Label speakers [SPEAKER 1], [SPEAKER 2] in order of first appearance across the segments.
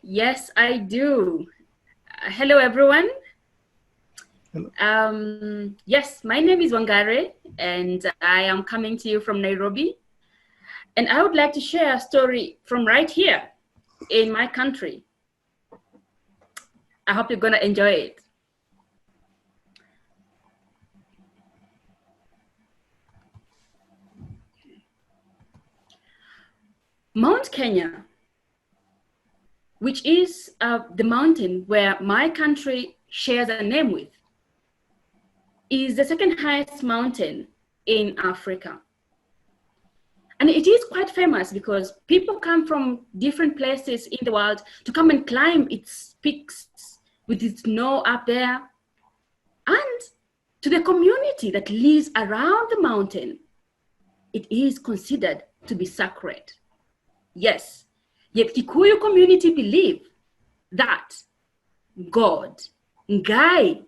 [SPEAKER 1] Yes, I do. Hello, everyone.
[SPEAKER 2] Hello.
[SPEAKER 1] Yes, my name is Wangari, and I am coming to you from Nairobi. And I would like to share a story from right here in my country. I hope you're going to enjoy it. Mount Kenya, which is the mountain where my country shares a name with, is the second highest mountain in Africa. And it is quite famous because people come from different places in the world to come and climb its peaks with its snow up there. And to the community that lives around the mountain, it is considered to be sacred. Yes, yet Gikuyu community believe that God, Ngai,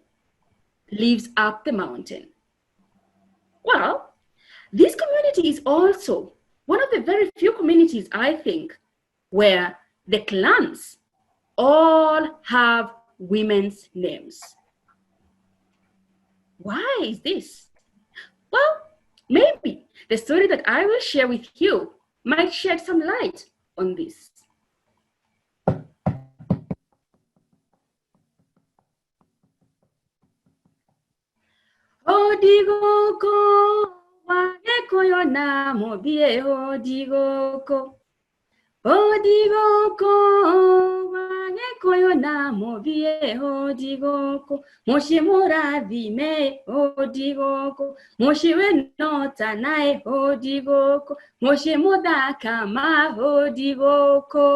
[SPEAKER 1] lives up the mountain. Well, this community is also one of the very few communities, I think, where the clans all have women's names. Why is this? Well, maybe the story that I will share with you might shed some light on this. Odigoko, wagekoyo na mobie odigoko. Odigoko, wagekoyo na mobie odigoko. Moshi muradhime odigoko. Moshi wenota nae odigoko. Moshi mudakama odigoko.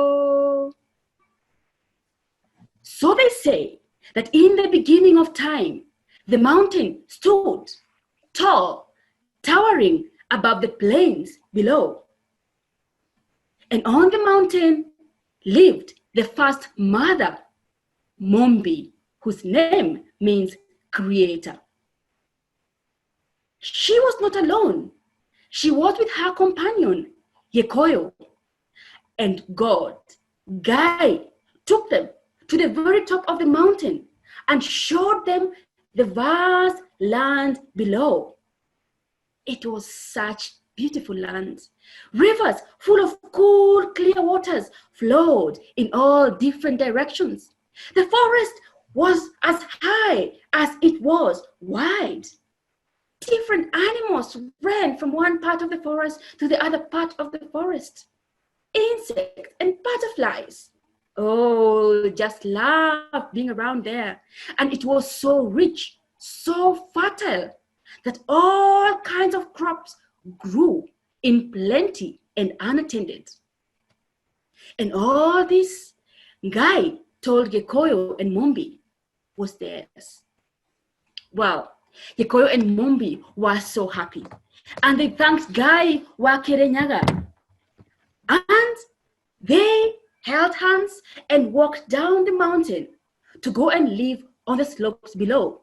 [SPEAKER 1] So they say that in the beginning of time, the mountain stood tall, towering above the plains below. And on the mountain lived the first mother, Mumbi, whose name means creator. She was not alone. She was with her companion, Yekoyo. And God, Guy, took them to the very top of the mountain and showed them the vast land below. It was such beautiful land. Rivers full of cool, clear waters flowed in all different directions. The forest was as high as it was wide. Different animals ran from one part of the forest to the other part of the forest. Insects and butterflies. Oh, just love being around there. And it was so rich, so fertile, that all kinds of crops grew in plenty and unattended. And all this, Guy told Gikuyu and Mumbi was theirs. Well, Gikuyu and Mumbi were so happy. And they thanked Guy Wakirenyaga. And they held hands and walked down the mountain to go and live on the slopes below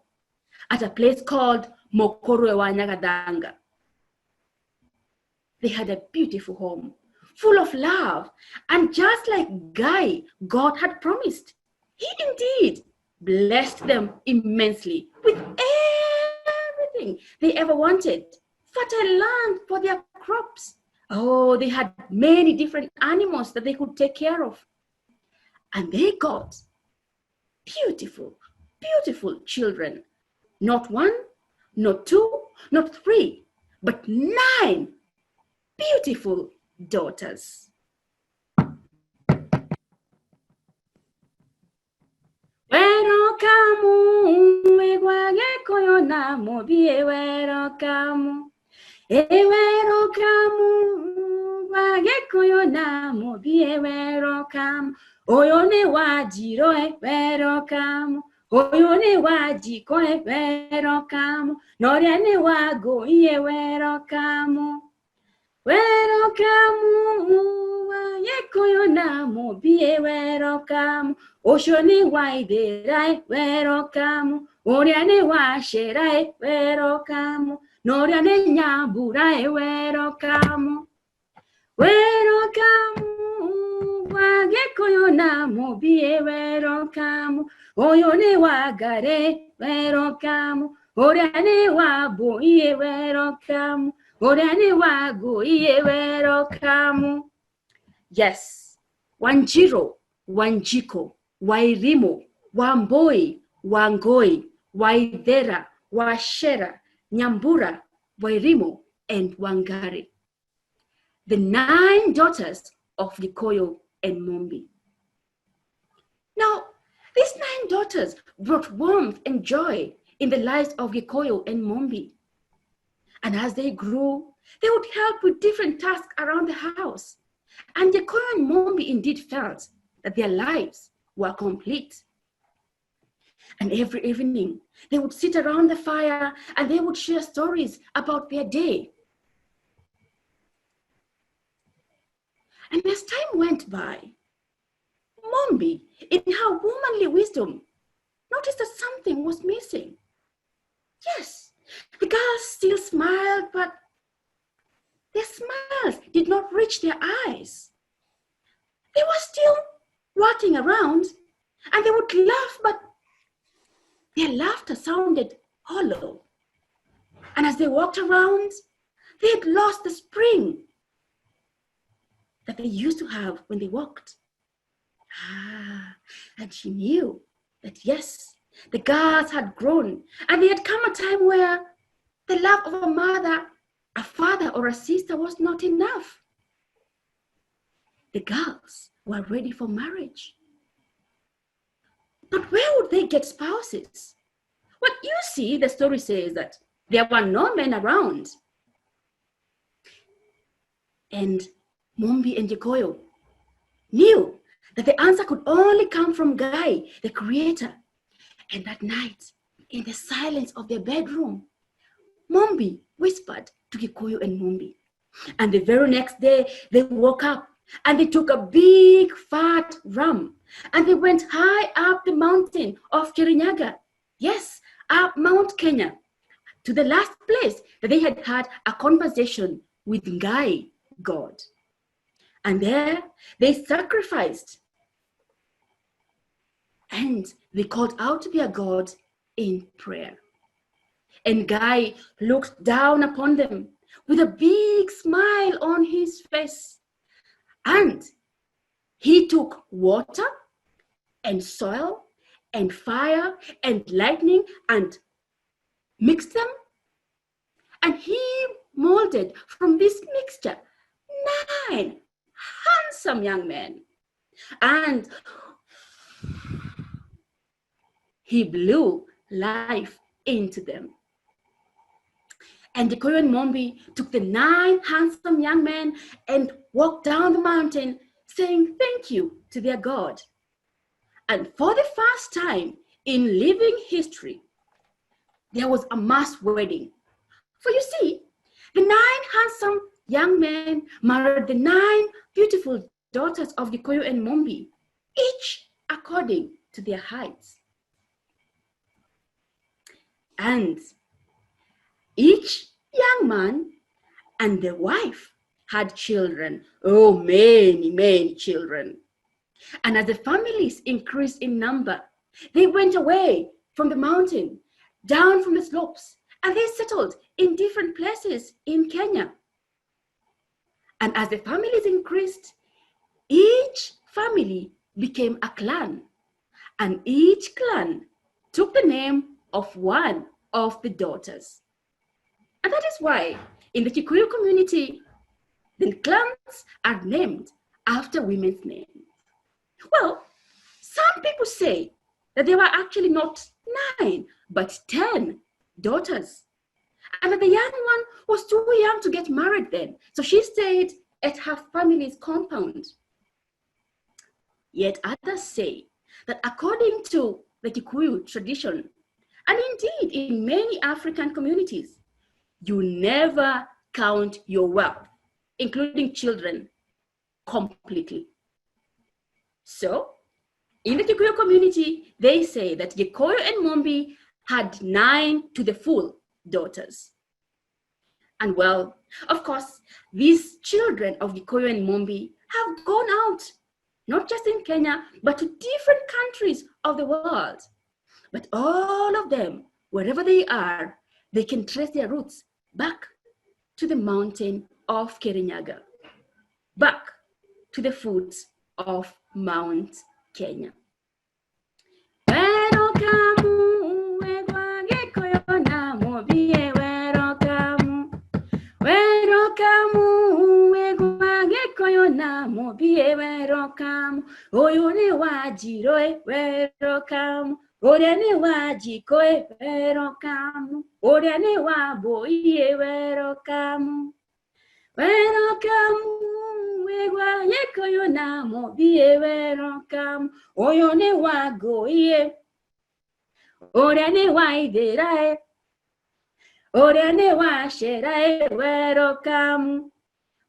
[SPEAKER 1] at a place called Mokorwe wa Nyagadanga. They had a beautiful home, full of love, and just like Guy, God had promised, he indeed blessed them immensely with everything they ever wanted. Fertile land for their crops. Oh, they had many different animals that they could take care of. And they got beautiful, beautiful children. Not one, not two, not three, but 9 beautiful daughters. Welcome, egwagekoyo na mobie welcome. Welcome, wagekoyo na mobie welcome. Oyone wajiro welcome. Oyone wajiko welcome. Noriane wago iye welcome. Welcome, wagekoyo na mobie welcome. Oshoni waidera welcome. Oriane washera welcome. Noriane nyambura welcome. Welcome, wa Gikuyu na Mumbi welcome. Oyone wa Gare welcome. Oriane wa Boye welcome. Oriane wa Goye welcome. Yes, Wanjiro, Wanjiko, Wairimo, Wamboi, Wangoi, Waidera, Washera, Nyambura, Wairimo, and Wangari. The 9 daughters of Gikuyu and Mumbi. Now, these 9 daughters brought warmth and joy in the lives of Gikuyu and Mumbi. And as they grew, they would help with different tasks around the house. And Gikuyu and Mumbi indeed felt that their lives were complete. And every evening, they would sit around the fire and they would share stories about their day. And as time went by, Mumbi, in her womanly wisdom, noticed that something was missing. Yes, the girls still smiled, but their smiles did not reach their eyes. They were still walking around and they would laugh, but their laughter sounded hollow. And as they walked around, they had lost the spring that they used to have when they walked. And she knew that yes, the girls had grown and there had come a time where the love of a mother, a father, or a sister was not enough. The girls were ready for marriage. But where would they get spouses? Well, you see, the story says that there were no men around. And Mumbi and Gikuyu knew that the answer could only come from Guy, the creator. And that night, in the silence of their bedroom, Mumbi whispered to Gikuyu and Mumbi. And the very next day, they woke up and they took a big fat ram and they went high up the mountain of Kirinyaga. Yes, up Mount Kenya, to the last place that they had had a conversation with Ngai, God. And there they sacrificed and they called out to their God in prayer. And Guy looked down upon them with a big smile on his face. And he took water and soil and fire and lightning and mixed them. And he molded from this mixture 9 handsome young men. And he blew life into them. And Gikuyu and Mumbi took the 9 handsome young men and walked down the mountain saying thank you to their God. And for the first time in living history, there was a mass wedding. For you see, the 9 handsome young men married the 9 beautiful daughters of Gikuyu and Mumbi, each according to their heights. And each young man and their wife had children. Oh, many, many children. And as the families increased in number, they went away from the mountain, down from the slopes, and they settled in different places in Kenya. And as the families increased, each family became a clan, and each clan took the name of one of the daughters. And that is why in the Gikuyu community, the clans are named after women's names. Well, some people say that there were actually not 9, but 10 daughters. And that the young one was too young to get married then. So she stayed at her family's compound. Yet others say that according to the Gikuyu tradition, and indeed in many African communities, you never count your wealth, including children, completely. So, in the Gikuyu community, they say that Gikuyu and Mumbi had 9 to the full daughters. And well, of course, these children of Gikuyu and Mumbi have gone out not just in Kenya, but to different countries of the world. But all of them, wherever they are, they can trace their roots back to the mountain of Kirinyaga, back to the foot of Mount Kenya. Oyone wajiro welcome. Oriane wajiko welcome. Oriane waboye welcome. Welcome. Wegwa yekoyo na mobie welcome. Oyone wagoye. Oriane waiderae. Oriane washerae welcome.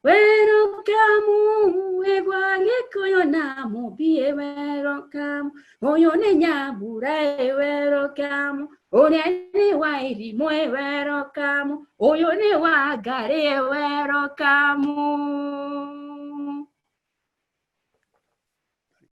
[SPEAKER 1] Welcome, egwa yekoyo na mobie welcome. Oyone nyabura welcome. Oyone wa irimo welcome. Oyone wa gare welcome.